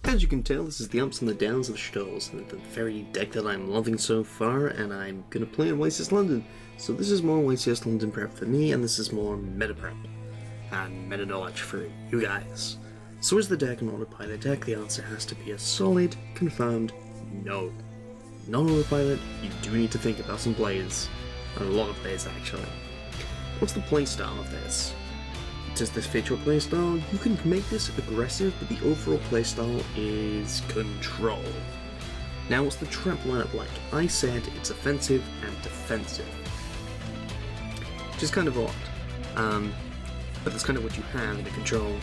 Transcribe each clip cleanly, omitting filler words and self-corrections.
As you can tell, this is the ups and the downs of Shaddolls, the very deck that I'm loving so far, and I'm gonna play in YCS London. So this is more YCS London prep for me, and this is more meta prep and meta knowledge for you guys. So is the deck an autopilot deck? The answer has to be a solid, confirmed no. Non-autopilot, you do need to think about some plays, and a lot of plays actually. What's the playstyle of this? Does this fit your playstyle? You can make this aggressive, but the overall playstyle is control. Now what's the trap lineup like? I said it's offensive and defensive, which is kind of odd, but that's kind of what you have in a control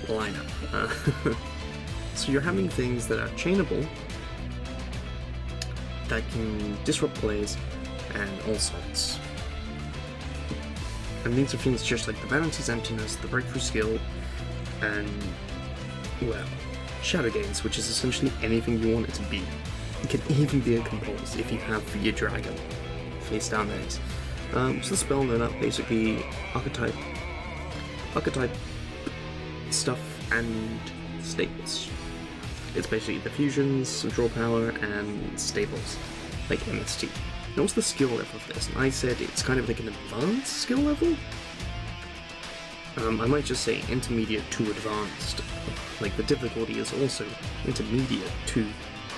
lineup. So you're having things that are chainable, that can disrupt plays, and all sorts. And these are things just like the Vanity's Emptiness, the Breakthrough Skill, and, well, Shadow Gains, which is essentially anything you want it to be. It can even be a Compulse if you have your Dragon face down there. So the spell lineup, basically archetype stuff and staples. It's basically the fusions, draw power, and staples, like MST. Now what's the skill level of this? And I said it's kind of like an advanced skill level? I might just say intermediate to advanced. Like the difficulty is also intermediate to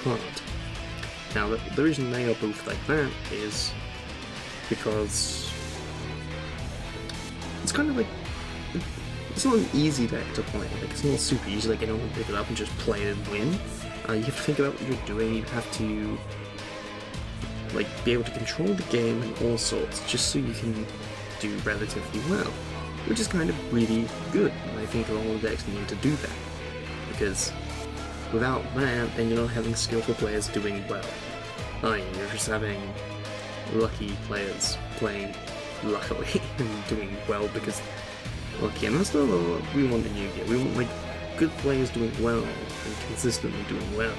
hard. Now the reason they are both like that is because it's kind of like, it's not an easy deck to play. Like it's not super easy, like anyone can pick it up and just play it and win. You have to think about what you're doing, you have to like be able to control the game and all sorts, just so you can do relatively well, which is kind of really good, and I think a lot of decks need to do that, because without that, then you're not having skillful players doing well. You're just having lucky players playing luckily and doing well because lucky, and that's not what we want in Yu-Gi-Oh! We want like good players doing well and consistently doing well,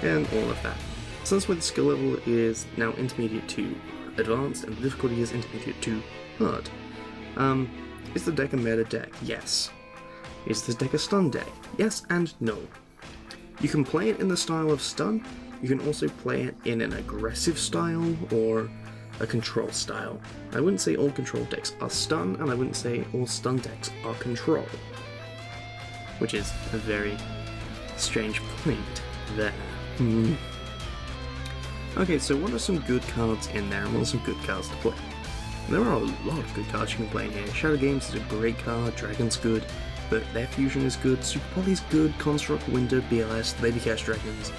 and all of that. So that's why the skill level is now intermediate to advanced, and the difficulty is intermediate to hard. Is the deck a meta deck? Yes. Is this deck a stun deck? Yes and no. You can play it in the style of stun, you can also play it in an aggressive style or a control style. I wouldn't say all control decks are stun, and I wouldn't say all stun decks are control, which is a very strange point there. Okay, so what are some good cards in there, and what are some good cards to play? And there are a lot of good cards you can play in here. Shadow Games is a great card, Dragon's good, but their fusion is good, Super Poly's good, Construct, Winter, BLS, the Baby Cash Dragons,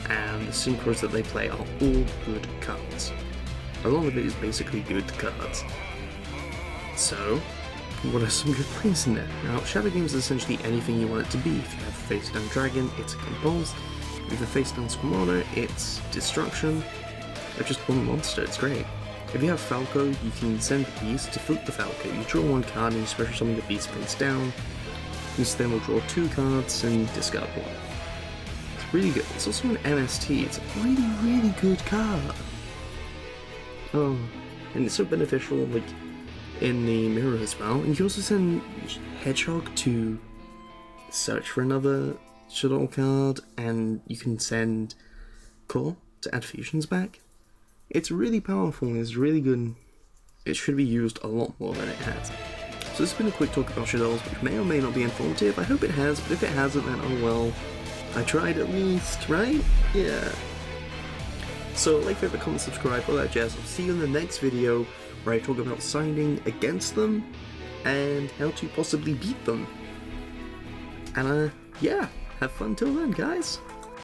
and the synchros that they play are all good cards. A lot of it is basically good cards. So, what are some good plays in there? Now, Shadow Games is essentially anything you want it to be. If you have a face down dragon, it's a Compulse. If you have a face down Squamana, it's Destruction. Or just one monster, it's great. If you have Falco, you can send the beast to flip the Falco. You draw one card and you special summon the beast face down. You then will draw 2 cards and discard 1. It's really good. It's also an MST, it's a really, really good card. Oh, and it's so beneficial, like, in the mirror as well. And you can also send Hedgehog to search for another Shadow card, and you can send Core to add fusions back. It's really powerful and it's really good. It should be used a lot more than it has. So this has been a quick talk about Shaddolls, which may or may not be informative. I hope it has, but if it hasn't, then oh well. I tried at least, right? Yeah. So like, favorite, comment, subscribe, all that jazz. I'll see you in the next video where I talk about signing against them and how to possibly beat them. And yeah, have fun till then, guys.